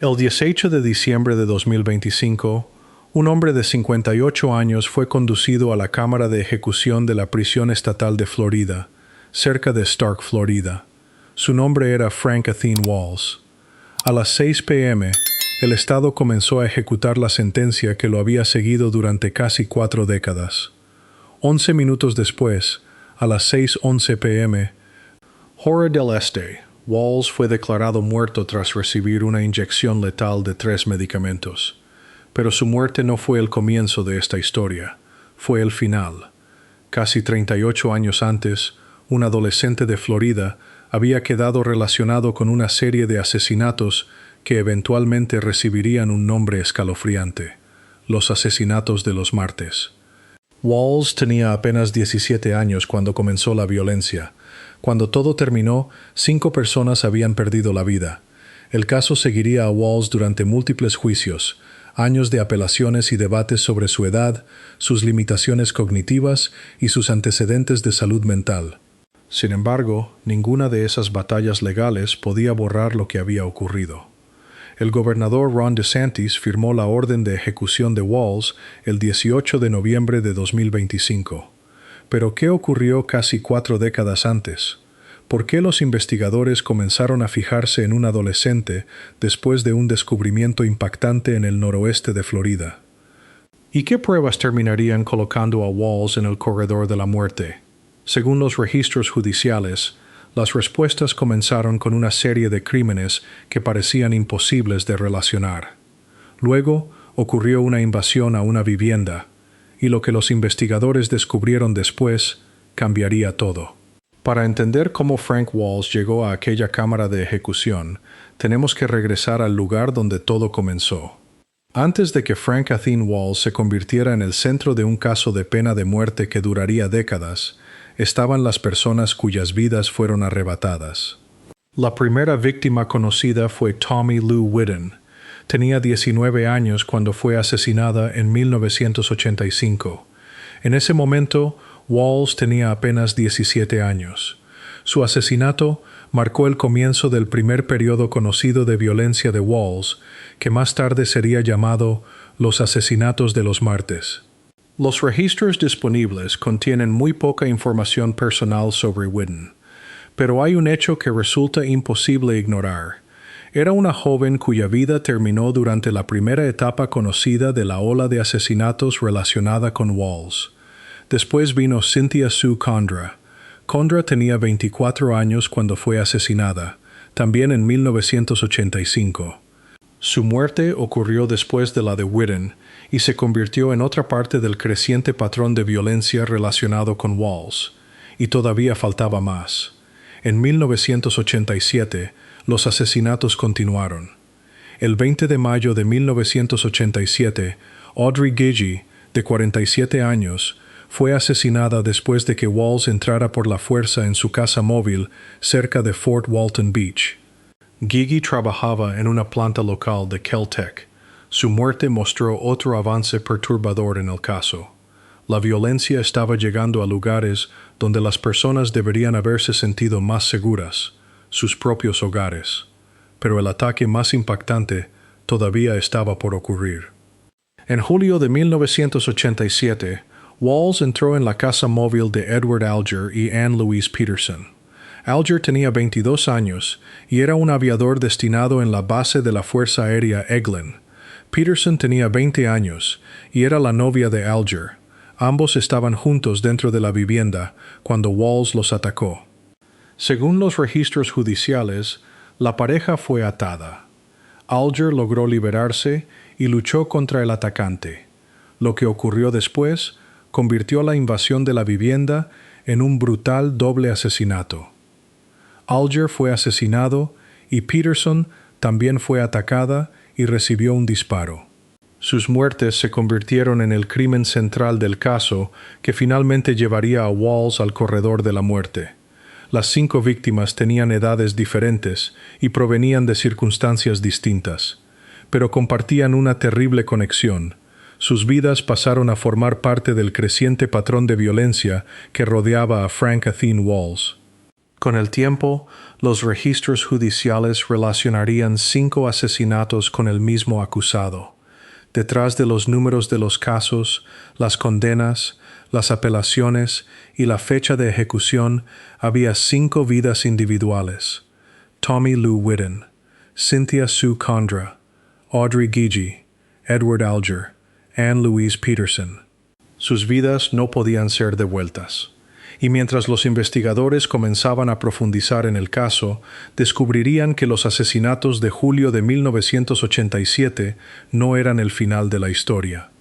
El 18 de diciembre de 2025, un hombre de 58 años fue conducido a la cámara de ejecución de la prisión estatal de Florida, cerca de Stark, Florida. Su nombre era Frank Athene Walls. A las 6 p.m., el Estado comenzó a ejecutar la sentencia que lo había seguido durante casi 4 décadas. 11 minutos después, a las 6:11 p.m., Hora del Este, Walls fue declarado muerto tras recibir una inyección letal de 3 medicamentos. Pero su muerte no fue el comienzo de esta historia, fue el final. Casi 38 años antes, un adolescente de Florida había quedado relacionado con una serie de asesinatos que eventualmente recibirían un nombre escalofriante: los asesinatos de los martes. Walls tenía apenas 17 años cuando comenzó la violencia. Cuando todo terminó, 5 personas habían perdido la vida. El caso seguiría a Walls durante múltiples juicios, años de apelaciones y debates sobre su edad, sus limitaciones cognitivas y sus antecedentes de salud mental. Sin embargo, ninguna de esas batallas legales podía borrar lo que había ocurrido. El gobernador Ron DeSantis firmó la orden de ejecución de Walls el 18 de noviembre de 2025. Pero ¿qué ocurrió casi 4 décadas antes? ¿Por qué los investigadores comenzaron a fijarse en un adolescente después de un descubrimiento impactante en el noroeste de Florida? ¿Y qué pruebas terminarían colocando a Walls en el corredor de la muerte? Según los registros judiciales, las respuestas comenzaron con una serie de crímenes que parecían imposibles de relacionar. Luego ocurrió una invasión a una vivienda, y lo que los investigadores descubrieron después cambiaría todo. Para entender cómo Frank Walls llegó a aquella cámara de ejecución, tenemos que regresar al lugar donde todo comenzó. Antes de que Frank Athene Walls se convirtiera en el centro de un caso de pena de muerte que duraría décadas, estaban las personas cuyas vidas fueron arrebatadas. La primera víctima conocida fue Tommy Lou Whidden. Tenía 19 años cuando fue asesinada en 1985. En ese momento, Walls tenía apenas 17 años. Su asesinato marcó el comienzo del primer periodo conocido de violencia de Walls, que más tarde sería llamado los asesinatos de los martes. Los registros disponibles contienen muy poca información personal sobre Whidden, pero hay un hecho que resulta imposible ignorar. Era una joven cuya vida terminó durante la primera etapa conocida de la ola de asesinatos relacionada con Walls. Después vino Cynthia Sue Condra. Condra tenía 24 años cuando fue asesinada, también en 1985. Su muerte ocurrió después de la de Whidden y se convirtió en otra parte del creciente patrón de violencia relacionado con Walls. Y todavía faltaba más. En 1987, los asesinatos continuaron. El 20 de mayo de 1987, Audrey Gigi, de 47 años, fue asesinada después de que Walls entrara por la fuerza en su casa móvil cerca de Fort Walton Beach. Gigi trabajaba en una planta local de Kel-Tec. Su muerte mostró otro avance perturbador en el caso. La violencia estaba llegando a lugares donde las personas deberían haberse sentido más seguras, sus propios hogares. Pero el ataque más impactante todavía estaba por ocurrir. En julio de 1987, Walls entró en la casa móvil de Edward Alger y Anne Louise Peterson. Alger tenía 22 años y era un aviador destinado en la base de la Fuerza Aérea Eglin. Peterson tenía 20 años y era la novia de Alger. Ambos estaban juntos dentro de la vivienda cuando Walls los atacó. Según los registros judiciales, la pareja fue atada. Alger logró liberarse y luchó contra el atacante. Lo que ocurrió después convirtió la invasión de la vivienda en un brutal doble asesinato. Alger fue asesinado y Peterson también fue atacada y recibió un disparo. Sus muertes se convirtieron en el crimen central del caso que finalmente llevaría a Walls al corredor de la muerte. Las 5 víctimas tenían edades diferentes y provenían de circunstancias distintas, pero compartían una terrible conexión. Sus vidas pasaron a formar parte del creciente patrón de violencia que rodeaba a Frank Athene Walls. Con el tiempo, Los registros judiciales relacionarían 5 asesinatos con el mismo acusado. Detrás de los números de los casos, las condenas, las apelaciones y la fecha de ejecución había 5 vidas individuales: Tommy Lou Whitten, Cynthia Sue Condra, Audrey Gigi, Edward Alger, Anne Louise Peterson. Sus vidas no podían ser devueltas. Y mientras los investigadores comenzaban a profundizar en el caso, descubrirían que los asesinatos de julio de 1987 no eran el final de la historia.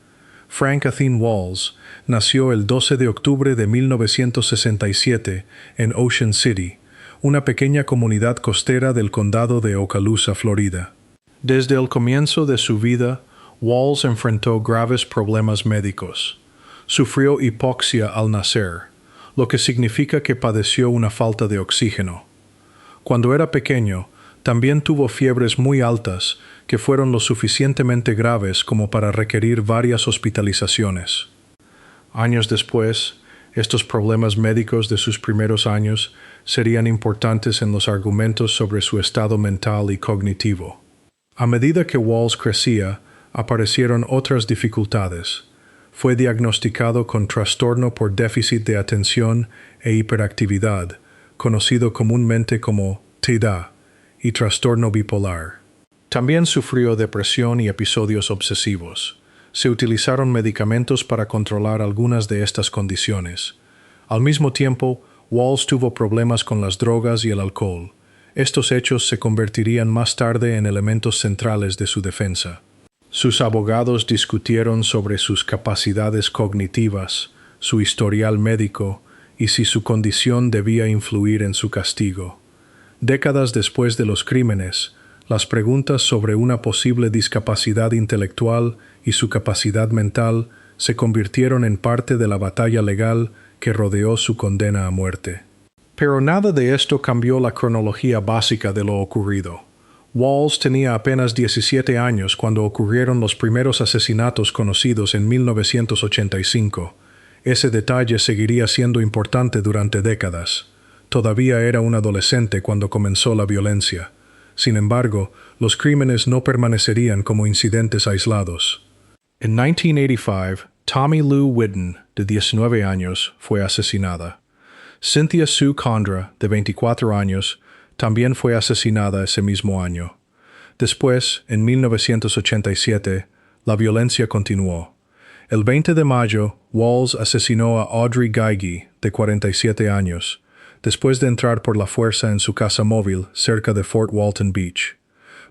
Frank Athene Walls nació el 12 de octubre de 1967 en Ocean City, una pequeña comunidad costera del condado de Okaloosa, Florida. Desde el comienzo de su vida, Walls enfrentó graves problemas médicos. Sufrió hipoxia al nacer, lo que significa que padeció una falta de oxígeno. Cuando era pequeño, también tuvo fiebres muy altas que fueron lo suficientemente graves como para requerir varias hospitalizaciones. Años después, estos problemas médicos de sus primeros años serían importantes en los argumentos sobre su estado mental y cognitivo. A medida que Walls crecía, aparecieron otras dificultades. Fue diagnosticado con trastorno por déficit de atención e hiperactividad, conocido comúnmente como TDA, y trastorno bipolar. También sufrió depresión y episodios obsesivos. Se utilizaron medicamentos para controlar algunas de estas condiciones. Al mismo tiempo, Walls tuvo problemas con las drogas y el alcohol. Estos hechos se convertirían más tarde en elementos centrales de su defensa. Sus abogados discutieron sobre sus capacidades cognitivas, su historial médico y si su condición debía influir en su castigo. Décadas después de los crímenes, las preguntas sobre una posible discapacidad intelectual y su capacidad mental se convirtieron en parte de la batalla legal que rodeó su condena a muerte. Pero nada de esto cambió la cronología básica de lo ocurrido. Walls tenía apenas 17 años cuando ocurrieron los primeros asesinatos conocidos en 1985. Ese detalle seguiría siendo importante durante décadas. Todavía era un adolescente cuando comenzó la violencia. Sin embargo, los crímenes no permanecerían como incidentes aislados. En 1985, Tommy Lou Whitten, de 19 años, fue asesinada. Cynthia Sue Condra, de 24 años, también fue asesinada ese mismo año. Después, en 1987, la violencia continuó. El 20 de mayo, Walls asesinó a Audrey Geigy, de 47 años, después de entrar por la fuerza en su casa móvil cerca de Fort Walton Beach.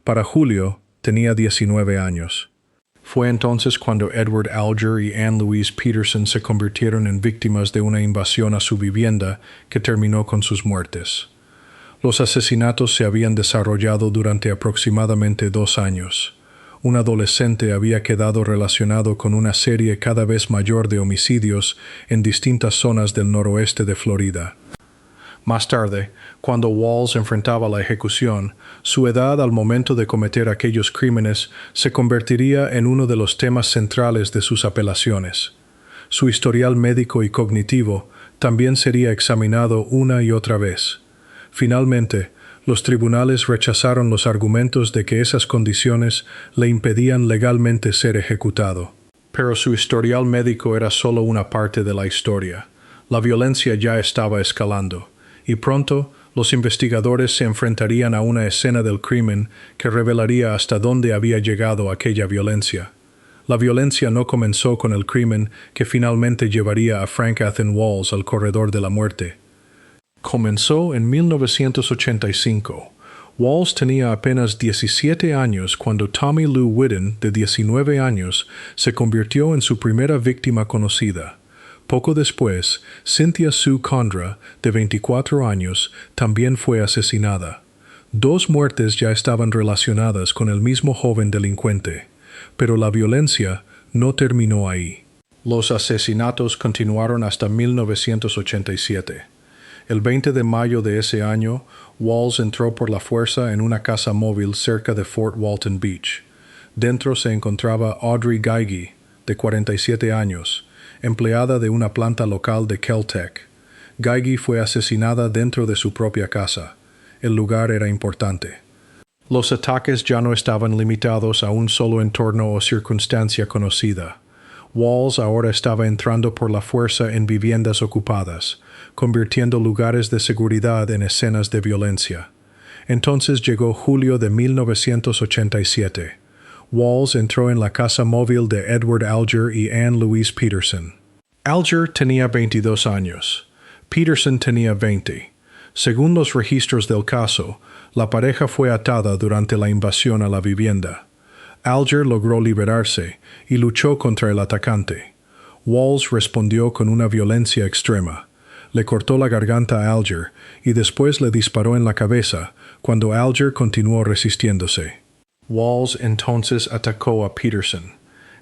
Para julio, tenía 19 años. Fue entonces cuando Edward Alger y Anne Louise Peterson se convirtieron en víctimas de una invasión a su vivienda que terminó con sus muertes. Los asesinatos se habían desarrollado durante aproximadamente 2 años. Un adolescente había quedado relacionado con una serie cada vez mayor de homicidios en distintas zonas del noroeste de Florida. Más tarde, cuando Walls enfrentaba la ejecución, su edad al momento de cometer aquellos crímenes se convertiría en uno de los temas centrales de sus apelaciones. Su historial médico y cognitivo también sería examinado una y otra vez. Finalmente, los tribunales rechazaron los argumentos de que esas condiciones le impedían legalmente ser ejecutado. Pero su historial médico era solo una parte de la historia. La violencia ya estaba escalando, y pronto los investigadores se enfrentarían a una escena del crimen que revelaría hasta dónde había llegado aquella violencia. La violencia no comenzó con el crimen que finalmente llevaría a Frank Athene Walls al corredor de la muerte. Comenzó en 1985. Walls tenía apenas 17 años cuando Tommy Lou Whitten, de 19 años, se convirtió en su primera víctima conocida. Poco después, Cynthia Sue Condra, de 24 años, también fue asesinada. 2 muertes ya estaban relacionadas con el mismo joven delincuente, pero la violencia no terminó ahí. Los asesinatos continuaron hasta 1987. El 20 de mayo de ese año, Walls entró por la fuerza en una casa móvil cerca de Fort Walton Beach. Dentro se encontraba Audrey Geigy, de 47 años, empleada de una planta local de Kel-Tec. Geigy fue asesinada dentro de su propia casa. el lugar era importante. Los ataques ya no estaban limitados a un solo entorno o circunstancia conocida. Walls ahora estaba entrando por la fuerza en viviendas ocupadas, convirtiendo lugares de seguridad en escenas de violencia. Entonces llegó julio de 1987. Walls entró en la casa móvil de Edward Alger y Anne Louise Peterson. Alger tenía 22 años. Peterson tenía 20. Según los registros del caso, la pareja fue atada durante la invasión a la vivienda. Alger logró liberarse y luchó contra el atacante. Walls respondió con una violencia extrema. Le cortó la garganta a Alger y después le disparó en la cabeza cuando Alger continuó resistiéndose. Walls entonces atacó a Peterson.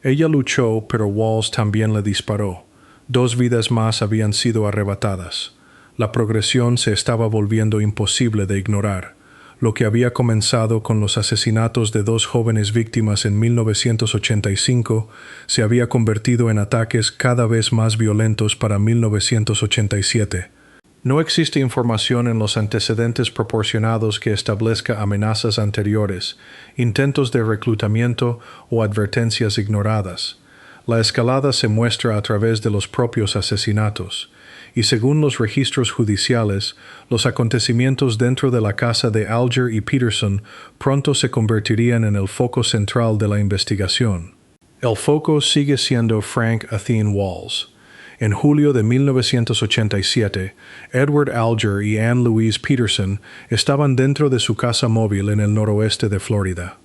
Ella luchó, pero Walls también le disparó. 2 vidas más habían sido arrebatadas. La progresión se estaba volviendo imposible de ignorar. Lo que había comenzado con los asesinatos de 2 jóvenes víctimas en 1985 se había convertido en ataques cada vez más violentos para 1987. No existe información en los antecedentes proporcionados que establezca amenazas anteriores, intentos de reclutamiento o advertencias ignoradas. La escalada se muestra a través de los propios asesinatos, y según los registros judiciales, los acontecimientos dentro de la casa de Alger y Peterson pronto se convertirían en el foco central de la investigación. El foco sigue siendo Frank Athene Walls. En julio de 1987, Edward Alger y Anne Louise Peterson estaban dentro de su casa móvil en el noroeste de Florida.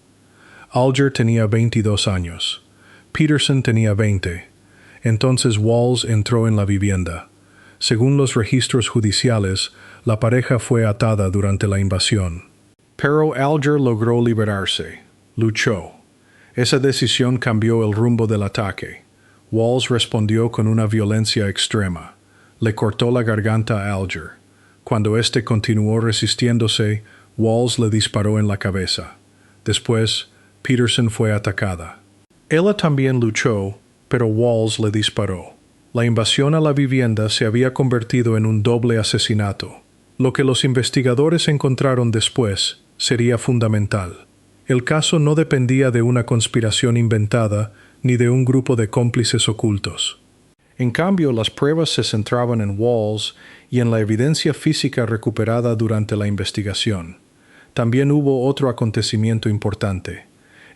Alger tenía 22 años. Peterson tenía 20. Entonces Walls entró en la vivienda. Según los registros judiciales, la pareja fue atada durante la invasión. Pero Alger logró liberarse. Luchó. Esa decisión cambió el rumbo del ataque. Walls respondió con una violencia extrema. Le cortó la garganta a Alger. Cuando éste continuó resistiéndose, Walls le disparó en la cabeza. Después, Peterson fue atacada. Ella también luchó, pero Walls le disparó. La invasión a la vivienda se había convertido en un doble asesinato. Lo que los investigadores encontraron después sería fundamental. El caso no dependía de una conspiración inventada ni de un grupo de cómplices ocultos. En cambio, las pruebas se centraban en Walls y en la evidencia física recuperada durante la investigación. También hubo otro acontecimiento importante.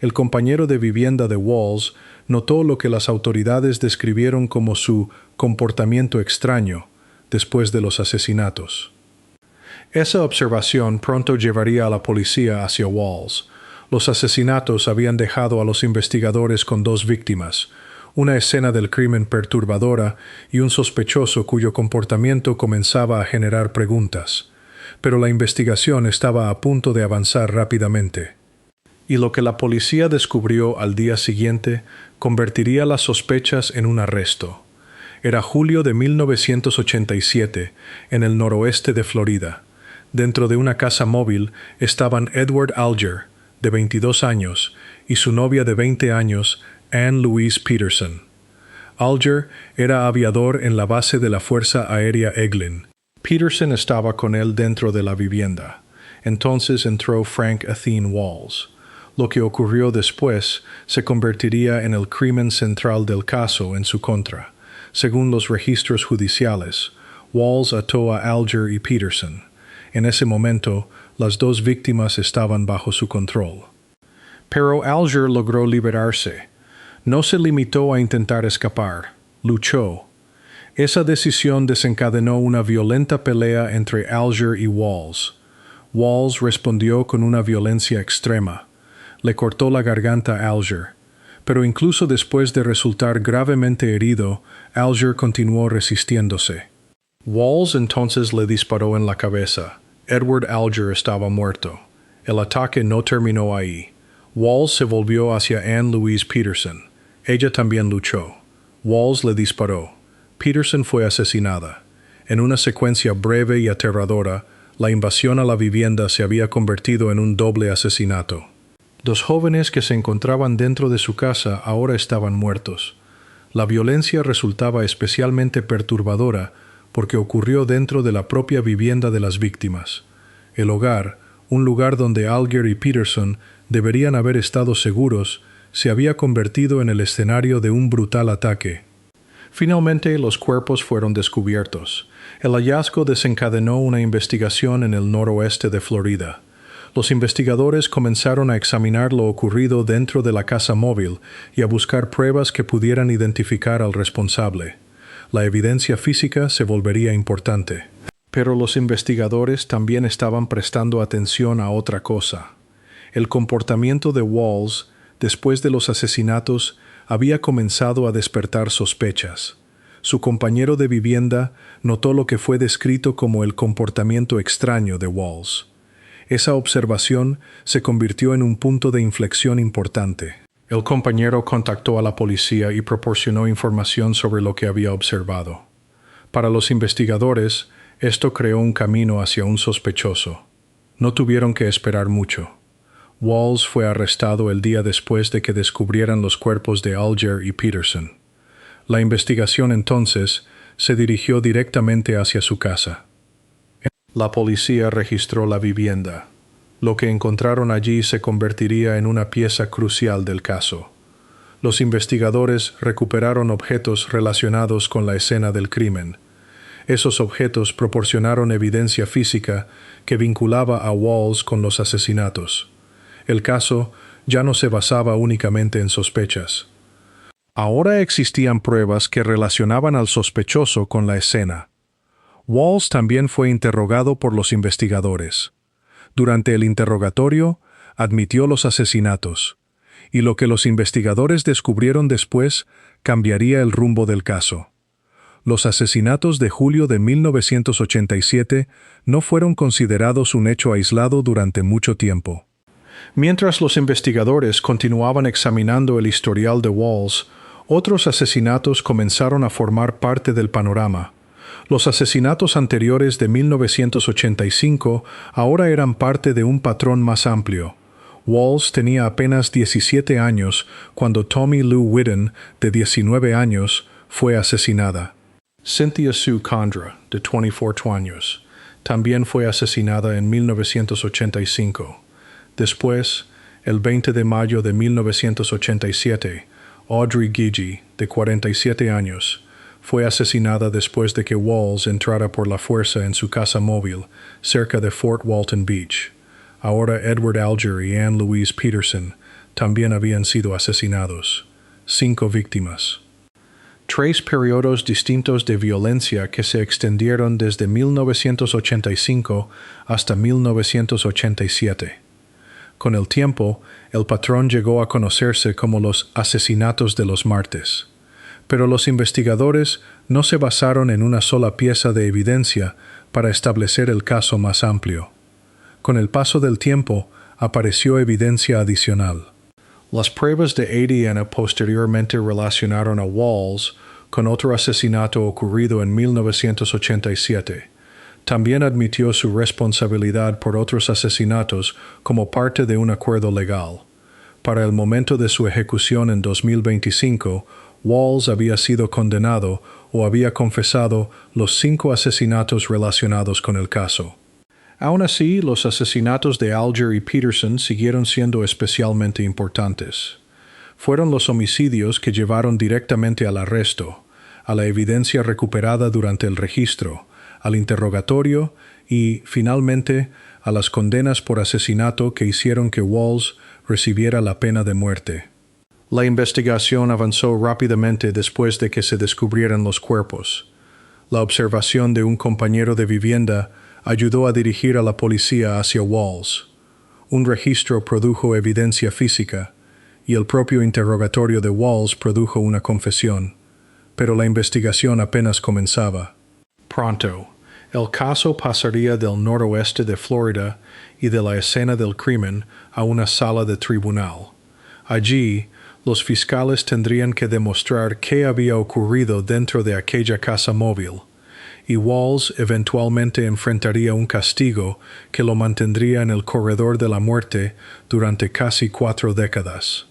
El compañero de vivienda de Walls notó lo que las autoridades describieron como su comportamiento extraño después de los asesinatos. Esa observación pronto llevaría a la policía hacia Walls. Los asesinatos habían dejado a los investigadores con 2 víctimas, una escena del crimen perturbadora y un sospechoso cuyo comportamiento comenzaba a generar preguntas. Pero la investigación estaba a punto de avanzar rápidamente. Y lo que la policía descubrió al día siguiente convertiría las sospechas en un arresto. Era julio de 1987, en el noroeste de Florida. Dentro de una casa móvil estaban Edward Alger, de 22 años, y su novia de 20 años, Anne Louise Peterson. Alger era aviador en la base de la Fuerza Aérea Eglin. Peterson estaba con él dentro de la vivienda. Entonces entró Frank Athene Walls. Lo que ocurrió después se convertiría en el crimen central del caso en su contra. Según los registros judiciales, Walls ató a Alger y Peterson. En ese momento, las 2 víctimas estaban bajo su control. Pero Alger logró liberarse. No se limitó a intentar escapar. Luchó. Esa decisión desencadenó una violenta pelea entre Alger y Walls. Walls respondió con una violencia extrema. Le cortó la garganta a Alger. Pero incluso después de resultar gravemente herido, Alger continuó resistiéndose. Walls entonces le disparó en la cabeza. Edward Alger estaba muerto. El ataque no terminó ahí. Walls se volvió hacia Anne Louise Peterson. Ella también luchó. Walls le disparó. Peterson fue asesinada. En una secuencia breve y aterradora, la invasión a la vivienda se había convertido en un doble asesinato. 2 jóvenes que se encontraban dentro de su casa ahora estaban muertos. La violencia resultaba especialmente perturbadora porque ocurrió dentro de la propia vivienda de las víctimas. El hogar, un lugar donde Alger y Peterson deberían haber estado seguros, se había convertido en el escenario de un brutal ataque. Finalmente, los cuerpos fueron descubiertos. El hallazgo desencadenó una investigación en el noroeste de Florida. Los investigadores comenzaron a examinar lo ocurrido dentro de la casa móvil y a buscar pruebas que pudieran identificar al responsable. La evidencia física se volvería importante. Pero los investigadores también estaban prestando atención a otra cosa. El comportamiento de Walls, después de los asesinatos, había comenzado a despertar sospechas. Su compañero de vivienda notó lo que fue descrito como el comportamiento extraño de Walls. Esa observación se convirtió en un punto de inflexión importante. El compañero contactó a la policía y proporcionó información sobre lo que había observado. Para los investigadores, esto creó un camino hacia un sospechoso. No tuvieron que esperar mucho. Walls fue arrestado el día después de que descubrieran los cuerpos de Alger y Peterson. La investigación entonces se dirigió directamente hacia su casa. La policía registró la vivienda. Lo que encontraron allí se convertiría en una pieza crucial del caso. Los investigadores recuperaron objetos relacionados con la escena del crimen. Esos objetos proporcionaron evidencia física que vinculaba a Walls con los asesinatos. El caso ya no se basaba únicamente en sospechas. Ahora existían pruebas que relacionaban al sospechoso con la escena. Walls también fue interrogado por los investigadores. Durante el interrogatorio, admitió los asesinatos, y lo que los investigadores descubrieron después cambiaría el rumbo del caso. Los asesinatos de julio de 1987 no fueron considerados un hecho aislado durante mucho tiempo. Mientras los investigadores continuaban examinando el historial de Walls, otros asesinatos comenzaron a formar parte del panorama. Los asesinatos anteriores de 1985 ahora eran parte de un patrón más amplio. Walls tenía apenas 17 años cuando Tommy Lou Whitten, de 19 años, fue asesinada. Cynthia Sue Condra, de 24 años, también fue asesinada en 1985. Después, el 20 de mayo de 1987, Audrey Gigi, de 47 años, fue asesinada después de que Walls entrara por la fuerza en su casa móvil, cerca de Fort Walton Beach. Ahora Edward Alger y Anne Louise Peterson también habían sido asesinados. 5 víctimas. 3 periodos distintos de violencia que se extendieron desde 1985 hasta 1987. Con el tiempo, el patrón llegó a conocerse como los asesinatos de los martes. Pero los investigadores no se basaron en una sola pieza de evidencia para establecer el caso más amplio. Con el paso del tiempo, apareció evidencia adicional. Las pruebas de ADN posteriormente relacionaron a Walls con otro asesinato ocurrido en 1987. También admitió su responsabilidad por otros asesinatos como parte de un acuerdo legal. Para el momento de su ejecución en 2025, Walls había sido condenado o había confesado los 5 asesinatos relacionados con el caso. Aún así, los asesinatos de Alger y Peterson siguieron siendo especialmente importantes. Fueron los homicidios que llevaron directamente al arresto, a la evidencia recuperada durante el registro, al interrogatorio y, finalmente, a las condenas por asesinato que hicieron que Walls recibiera la pena de muerte. La investigación avanzó rápidamente después de que se descubrieran los cuerpos. La observación de un compañero de vivienda ayudó a dirigir a la policía hacia Walls. Un registro produjo evidencia física, y el propio interrogatorio de Walls produjo una confesión. Pero la investigación apenas comenzaba. Pronto, el caso pasaría del noroeste de Florida y de la escena del crimen a una sala de tribunal. Allí, los fiscales tendrían que demostrar qué había ocurrido dentro de aquella casa móvil, y Walls eventualmente enfrentaría un castigo que lo mantendría en el corredor de la muerte durante casi 4 décadas.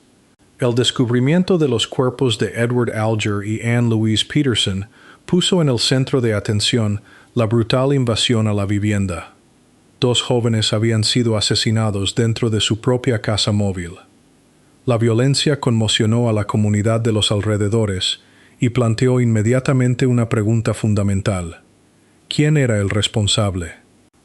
El descubrimiento de los cuerpos de Edward Alger y Anne Louise Peterson puso en el centro de atención la brutal invasión a la vivienda. dos jóvenes habían sido asesinados dentro de su propia casa móvil. La violencia conmocionó a la comunidad de los alrededores y planteó inmediatamente una pregunta fundamental. ¿Quién era el responsable?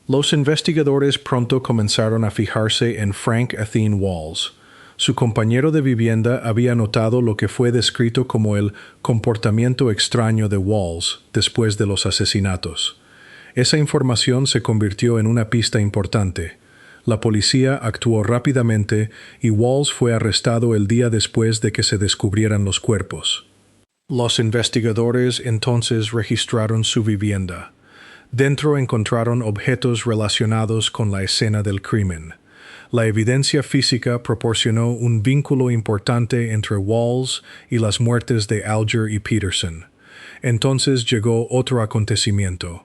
Los investigadores pronto comenzaron a fijarse en Frank Athene Walls. Su compañero de vivienda había notado lo que fue descrito como el comportamiento extraño de Walls después de los asesinatos. Esa información se convirtió en una pista importante. La policía actuó rápidamente y Walls fue arrestado el día después de que se descubrieran los cuerpos. Los investigadores entonces registraron su vivienda. Dentro encontraron objetos relacionados con la escena del crimen. La evidencia física proporcionó un vínculo importante entre Walls y las muertes de Alger y Peterson. Entonces llegó otro acontecimiento.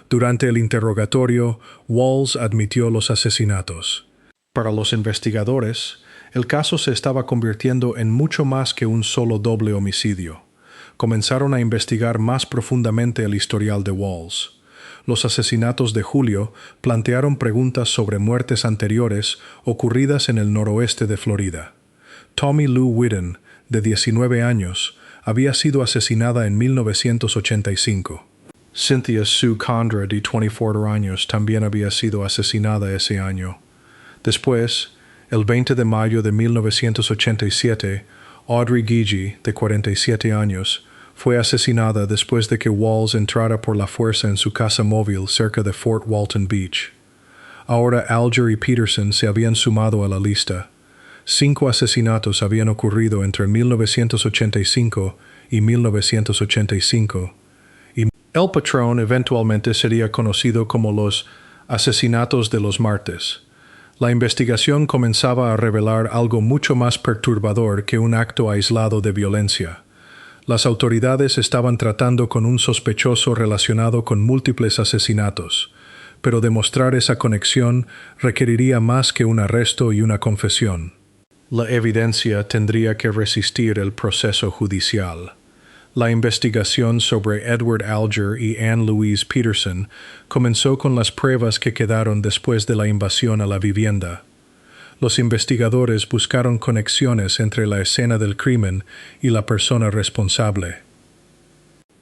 Durante el interrogatorio, Walls admitió los asesinatos. Para los investigadores, el caso se estaba convirtiendo en mucho más que un solo doble homicidio. Comenzaron a investigar más profundamente el historial de Walls. Los asesinatos de julio plantearon preguntas sobre muertes anteriores ocurridas en el noroeste de Florida. Tommy Lou Whitten, de 19 años, había sido asesinada en 1985. Cynthia Sue Condra, de 24 años, también había sido asesinada ese año. Después, el 20 de mayo de 1987, Audrey Gigi, de 47 años, fue asesinada después de que Walls entrara por la fuerza en su casa móvil cerca de Fort Walton Beach. Ahora Alger y Peterson se habían sumado a la lista. 5 asesinatos habían ocurrido entre 1985 y 1985. El patrón eventualmente sería conocido como los asesinatos de los martes. La investigación comenzaba a revelar algo mucho más perturbador que un acto aislado de violencia. Las autoridades estaban tratando con un sospechoso relacionado con múltiples asesinatos, pero demostrar esa conexión requeriría más que un arresto y una confesión. La evidencia tendría que resistir el proceso judicial. La investigación sobre Edward Alger y Anne Louise Peterson comenzó con las pruebas que quedaron después de la invasión a la vivienda. Los investigadores buscaron conexiones entre la escena del crimen y la persona responsable.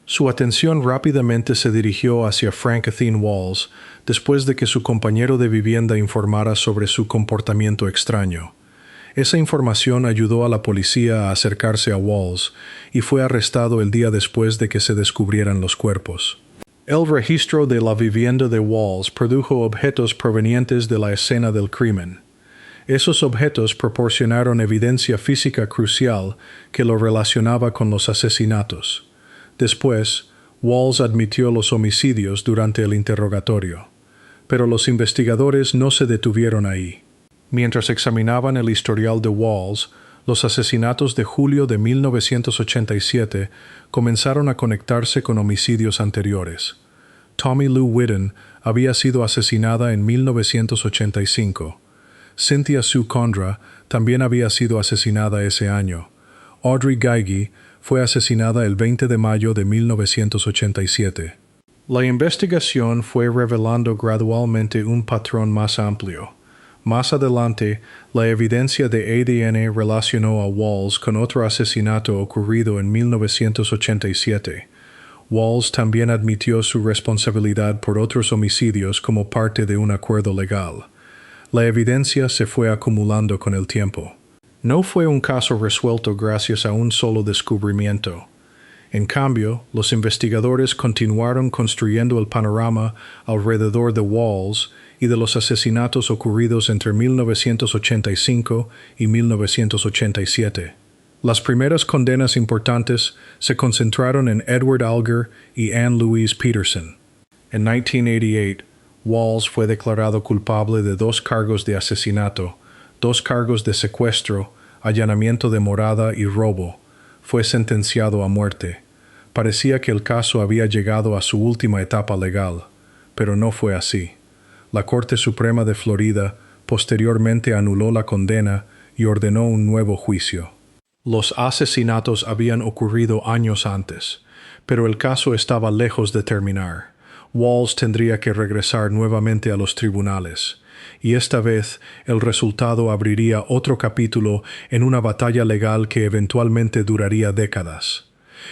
Su atención rápidamente se dirigió hacia Frank Athene Walls después de que su compañero de vivienda informara sobre su comportamiento extraño. Esa información ayudó a la policía a acercarse a Walls y fue arrestado el día después de que se descubrieran los cuerpos. El registro de la vivienda de Walls produjo objetos provenientes de la escena del crimen. Esos objetos proporcionaron evidencia física crucial que lo relacionaba con los asesinatos. Después, Walls admitió los homicidios durante el interrogatorio. Pero los investigadores no se detuvieron ahí. Mientras examinaban el historial de Walls, los asesinatos de julio de 1987 comenzaron a conectarse con homicidios anteriores. Tommy Lou Whitten había sido asesinada en 1985. Cynthia Sue Condra también había sido asesinada ese año. Audrey Gigi fue asesinada el 20 de mayo de 1987. La investigación fue revelando gradualmente un patrón más amplio. Más adelante, la evidencia de ADN relacionó a Walls con otro asesinato ocurrido en 1987. Walls también admitió su responsabilidad por otros homicidios como parte de un acuerdo legal. La evidencia se fue acumulando con el tiempo. No fue un caso resuelto gracias a un solo descubrimiento. En cambio, los investigadores continuaron construyendo el panorama alrededor de Walls y de los asesinatos ocurridos entre 1985 y 1987. Las primeras condenas importantes se concentraron en Edward Alger y Anne Louise Peterson. En 1988, Walls fue declarado culpable de 2 cargos de asesinato, 2 cargos de secuestro, allanamiento de morada y robo. Fue sentenciado a muerte. Parecía que el caso había llegado a su última etapa legal, pero no fue así. La Corte Suprema de Florida posteriormente anuló la condena y ordenó un nuevo juicio. Los asesinatos habían ocurrido años antes, pero el caso estaba lejos de terminar. Walls tendría que regresar nuevamente a los tribunales, y esta vez el resultado abriría otro capítulo en una batalla legal que eventualmente duraría décadas.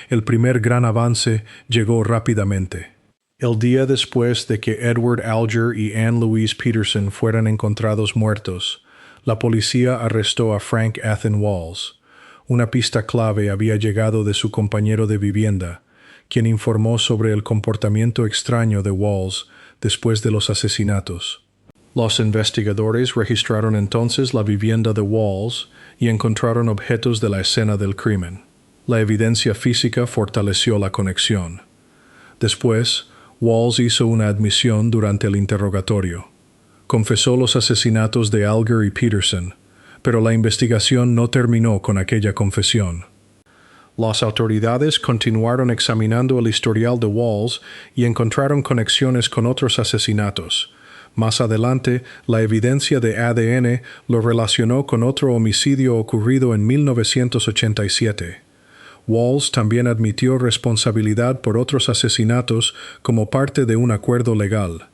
El primer gran avance llegó rápidamente. El día después de que Edward Alger y Anne Louise Peterson fueran encontrados muertos, la policía arrestó a Frank Athen Walls. Una pista clave había llegado de su compañero de vivienda, quien informó sobre el comportamiento extraño de Walls después de los asesinatos. Los investigadores registraron entonces la vivienda de Walls y encontraron objetos de la escena del crimen. La evidencia física fortaleció la conexión. Después, Walls hizo una admisión durante el interrogatorio. Confesó los asesinatos de Alger y Peterson, pero la investigación no terminó con aquella confesión. Las autoridades continuaron examinando el historial de Walls y encontraron conexiones con otros asesinatos. Más adelante, la evidencia de ADN lo relacionó con otro homicidio ocurrido en 1987. Walls también admitió responsabilidad por otros asesinatos como parte de un acuerdo legal.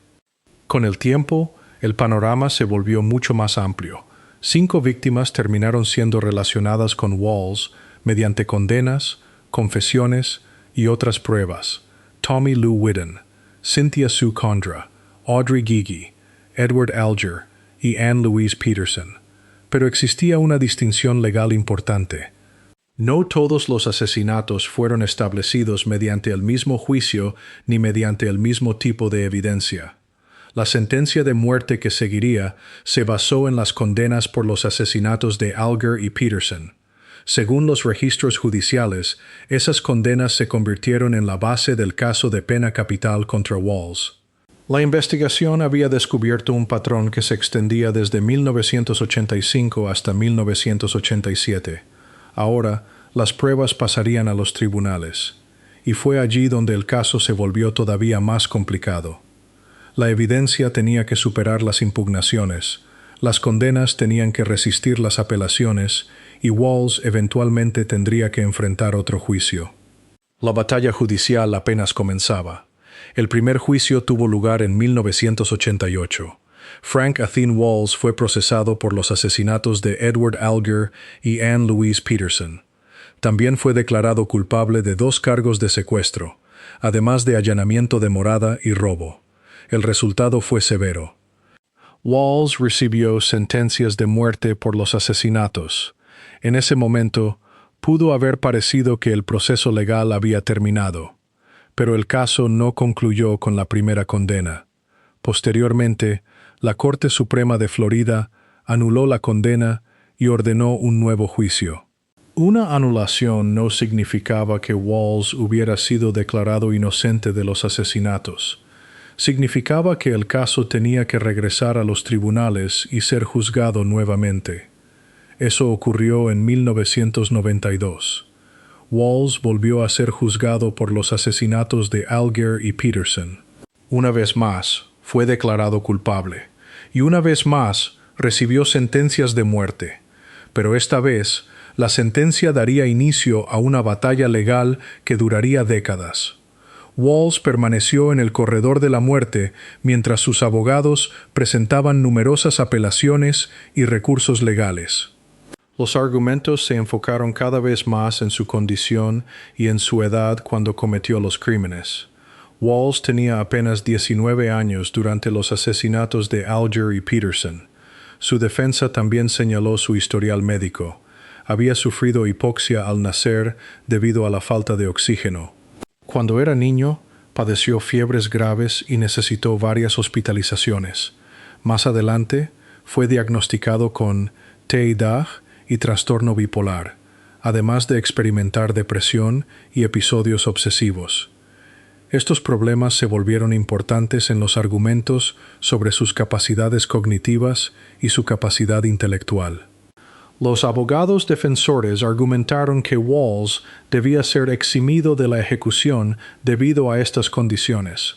Con el tiempo, el panorama se volvió mucho más amplio. 5 víctimas terminaron siendo relacionadas con Walls mediante condenas, confesiones y otras pruebas. Tommy Lou Whidden, Cynthia Sue Condra, Audrey Gigi, Edward Alger y Anne Louise Peterson. Pero existía una distinción legal importante. No todos los asesinatos fueron establecidos mediante el mismo juicio ni mediante el mismo tipo de evidencia. La sentencia de muerte que seguiría se basó en las condenas por los asesinatos de Alger y Peterson. Según los registros judiciales, esas condenas se convirtieron en la base del caso de pena capital contra Walls. La investigación había descubierto un patrón que se extendía desde 1985 hasta 1987. Ahora, las pruebas pasarían a los tribunales, y fue allí donde el caso se volvió todavía más complicado. La evidencia tenía que superar las impugnaciones, las condenas tenían que resistir las apelaciones, y Walls eventualmente tendría que enfrentar otro juicio. La batalla judicial apenas comenzaba. El primer juicio tuvo lugar en 1988. Frank Athen Walls fue procesado por los asesinatos de Edward Alger y Anne Louise Peterson. También fue declarado culpable de 2 cargos de secuestro, además de allanamiento de morada y robo. El resultado fue severo. Walls recibió sentencias de muerte por los asesinatos. En ese momento, pudo haber parecido que el proceso legal había terminado, pero el caso no concluyó con la primera condena. Posteriormente, la Corte Suprema de Florida anuló la condena y ordenó un nuevo juicio. Una anulación no significaba que Walls hubiera sido declarado inocente de los asesinatos. Significaba que el caso tenía que regresar a los tribunales y ser juzgado nuevamente. Eso ocurrió en 1992. Walls volvió a ser juzgado por los asesinatos de Alger y Peterson. Una vez más, fue declarado culpable, y una vez más recibió sentencias de muerte. Pero esta vez, la sentencia daría inicio a una batalla legal que duraría décadas. Walls permaneció en el corredor de la muerte mientras sus abogados presentaban numerosas apelaciones y recursos legales. Los argumentos se enfocaron cada vez más en su condición y en su edad cuando cometió los crímenes. Walls tenía apenas 19 años durante los asesinatos de Alger y Peterson. Su defensa también señaló su historial médico. Había sufrido hipoxia al nacer debido a la falta de oxígeno. Cuando era niño, padeció fiebres graves y necesitó varias hospitalizaciones. Más adelante, fue diagnosticado con TIAD y trastorno bipolar, además de experimentar depresión y episodios obsesivos. Estos problemas se volvieron importantes en los argumentos sobre sus capacidades cognitivas y su capacidad intelectual. Los abogados defensores argumentaron que Walls debía ser eximido de la ejecución debido a estas condiciones.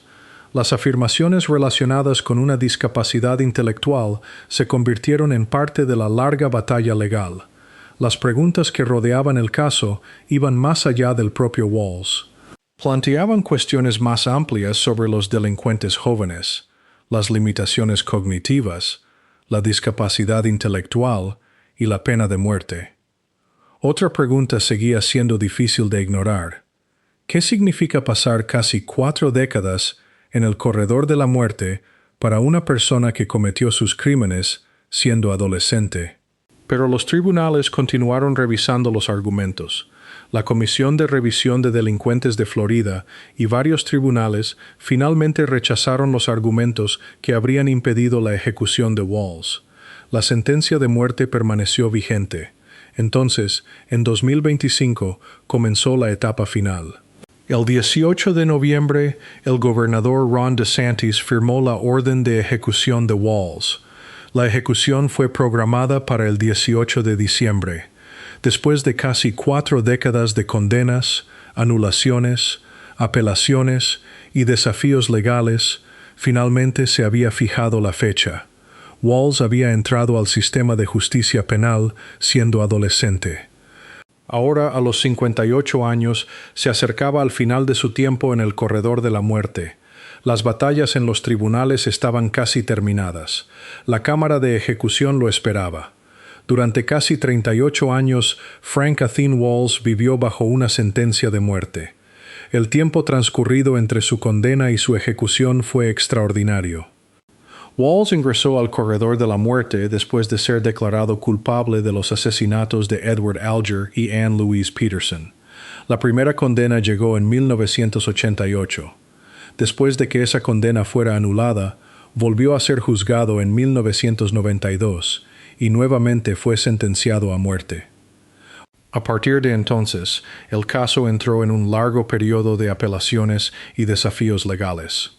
Las afirmaciones relacionadas con una discapacidad intelectual se convirtieron en parte de la larga batalla legal. Las preguntas que rodeaban el caso iban más allá del propio Walls. Planteaban cuestiones más amplias sobre los delincuentes jóvenes, las limitaciones cognitivas, la discapacidad intelectual y la pena de muerte. Otra pregunta seguía siendo difícil de ignorar. ¿Qué significa pasar casi 4 décadas en el corredor de la muerte para una persona que cometió sus crímenes siendo adolescente? Pero los tribunales continuaron revisando los argumentos. La Comisión de Revisión de Delincuentes de Florida y varios tribunales finalmente rechazaron los argumentos que habrían impedido la ejecución de Walls. La sentencia de muerte permaneció vigente. Entonces, en 2025, comenzó la etapa final. El 18 de noviembre, el gobernador Ron DeSantis firmó la orden de ejecución de Walls. La ejecución fue programada para el 18 de diciembre. Después de casi 4 décadas de condenas, anulaciones, apelaciones y desafíos legales, finalmente se había fijado la fecha. Walls había entrado al sistema de justicia penal siendo adolescente. Ahora, a los 58 años, se acercaba al final de su tiempo en el corredor de la muerte. Las batallas en los tribunales estaban casi terminadas. La Cámara de Ejecución lo esperaba. Durante casi 38 años, Frank Athene Walls vivió bajo una sentencia de muerte. El tiempo transcurrido entre su condena y su ejecución fue extraordinario. Walls ingresó al corredor de la muerte después de ser declarado culpable de los asesinatos de Edward Alger y Anne Louise Peterson. La primera condena llegó en 1988. Después de que esa condena fuera anulada, volvió a ser juzgado en 1992 y nuevamente fue sentenciado a muerte. A partir de entonces, el caso entró en un largo periodo de apelaciones y desafíos legales.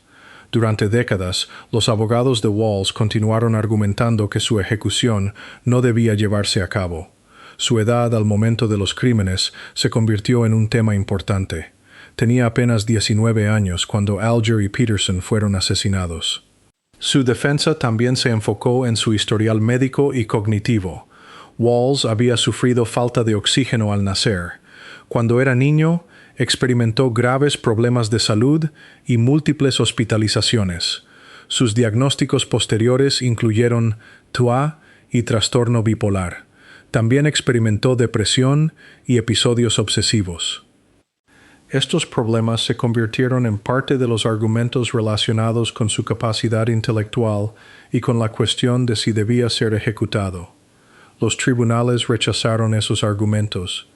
Durante décadas, los abogados de Walls continuaron argumentando que su ejecución no debía llevarse a cabo. Su edad al momento de los crímenes se convirtió en un tema importante. Tenía apenas 19 años cuando Alger y Peterson fueron asesinados. Su defensa también se enfocó en su historial médico y cognitivo. Walls había sufrido falta de oxígeno al nacer. Cuando era niño, experimentó graves problemas de salud y múltiples hospitalizaciones. Sus diagnósticos posteriores incluyeron TUA y trastorno bipolar. También experimentó depresión y episodios obsesivos. Estos problemas se convirtieron en parte de los argumentos relacionados con su capacidad intelectual y con la cuestión de si debía ser ejecutado. Los tribunales rechazaron esos argumentos.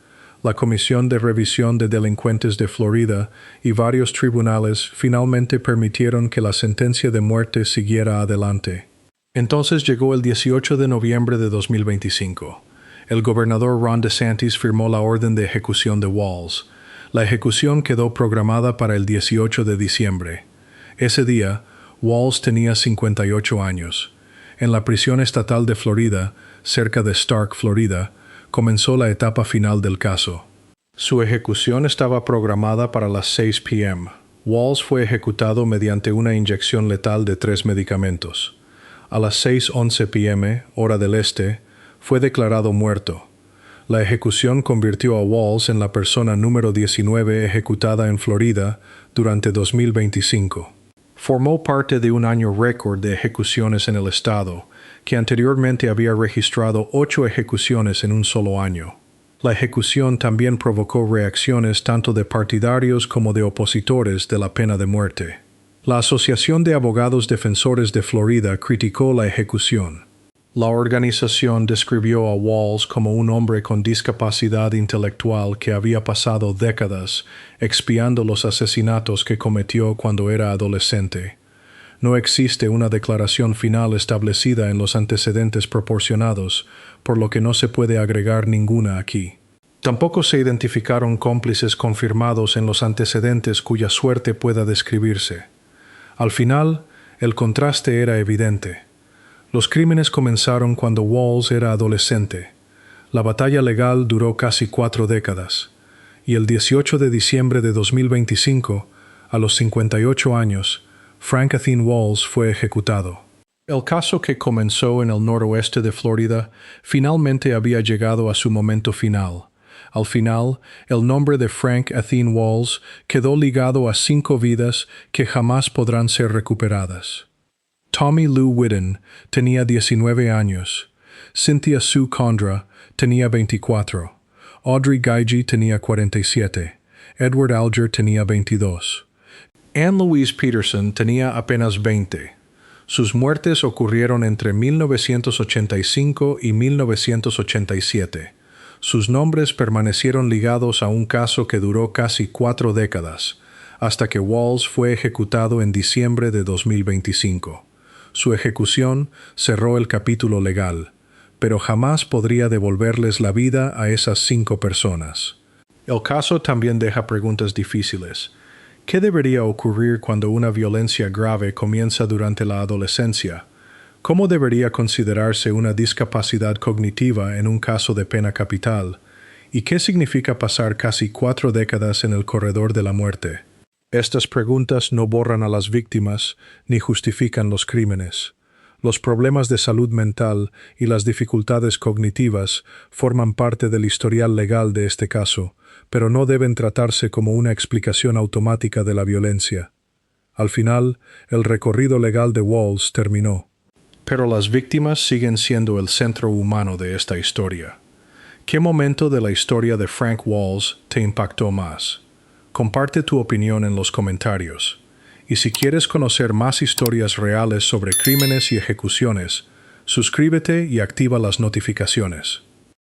La Comisión de Revisión de Delincuentes de Florida y varios tribunales finalmente permitieron que la sentencia de muerte siguiera adelante. Entonces llegó el 18 de noviembre de 2025. El gobernador Ron DeSantis firmó la orden de ejecución de Walls. La ejecución quedó programada para el 18 de diciembre. Ese día, Walls tenía 58 años. En la prisión estatal de Florida, cerca de Stark, Florida, comenzó la etapa final del caso. Su ejecución estaba programada para las 6 p.m. Walls fue ejecutado mediante una inyección letal de 3 medicamentos. A las 6:11 p.m., hora del este, fue declarado muerto. La ejecución convirtió a Walls en la persona número 19 ejecutada en Florida durante 2025. Formó parte de un año récord de ejecuciones en el estado, que anteriormente había registrado 8 ejecuciones en un solo año. La ejecución también provocó reacciones tanto de partidarios como de opositores de la pena de muerte. La Asociación de Abogados Defensores de Florida criticó la ejecución. La organización describió a Walls como un hombre con discapacidad intelectual que había pasado décadas expiando los asesinatos que cometió cuando era adolescente. No existe una declaración final establecida en los antecedentes proporcionados, por lo que no se puede agregar ninguna aquí. Tampoco se identificaron cómplices confirmados en los antecedentes cuya suerte pueda describirse. Al final, el contraste era evidente. Los crímenes comenzaron cuando Walls era adolescente. La batalla legal duró casi 4 décadas. Y el 18 de diciembre de 2025, a los 58 años, Frank Athene Walls fue ejecutado. El caso que comenzó en el noroeste de Florida finalmente había llegado a su momento final. Al final, el nombre de Frank Athene Walls quedó ligado a 5 vidas que jamás podrán ser recuperadas. Tommy Lou Whitten tenía 19 años. Cynthia Sue Condra tenía 24. Audrey Gaige tenía 47. Edward Alger tenía 22. Anne Louise Peterson tenía apenas 20. Sus muertes ocurrieron entre 1985 y 1987. Sus nombres permanecieron ligados a un caso que duró casi 4 décadas, hasta que Walls fue ejecutado en diciembre de 2025. Su ejecución cerró el capítulo legal, pero jamás podría devolverles la vida a esas 5 personas. El caso también deja preguntas difíciles. ¿Qué debería ocurrir cuando una violencia grave comienza durante la adolescencia? ¿Cómo debería considerarse una discapacidad cognitiva en un caso de pena capital? ¿Y qué significa pasar casi 4 décadas en el corredor de la muerte? Estas preguntas no borran a las víctimas ni justifican los crímenes. Los problemas de salud mental y las dificultades cognitivas forman parte del historial legal de este caso, pero no deben tratarse como una explicación automática de la violencia. Al final, el recorrido legal de Walls terminó. Pero las víctimas siguen siendo el centro humano de esta historia. ¿Qué momento de la historia de Frank Walls te impactó más? Comparte tu opinión en los comentarios. Y si quieres conocer más historias reales sobre crímenes y ejecuciones, suscríbete y activa las notificaciones.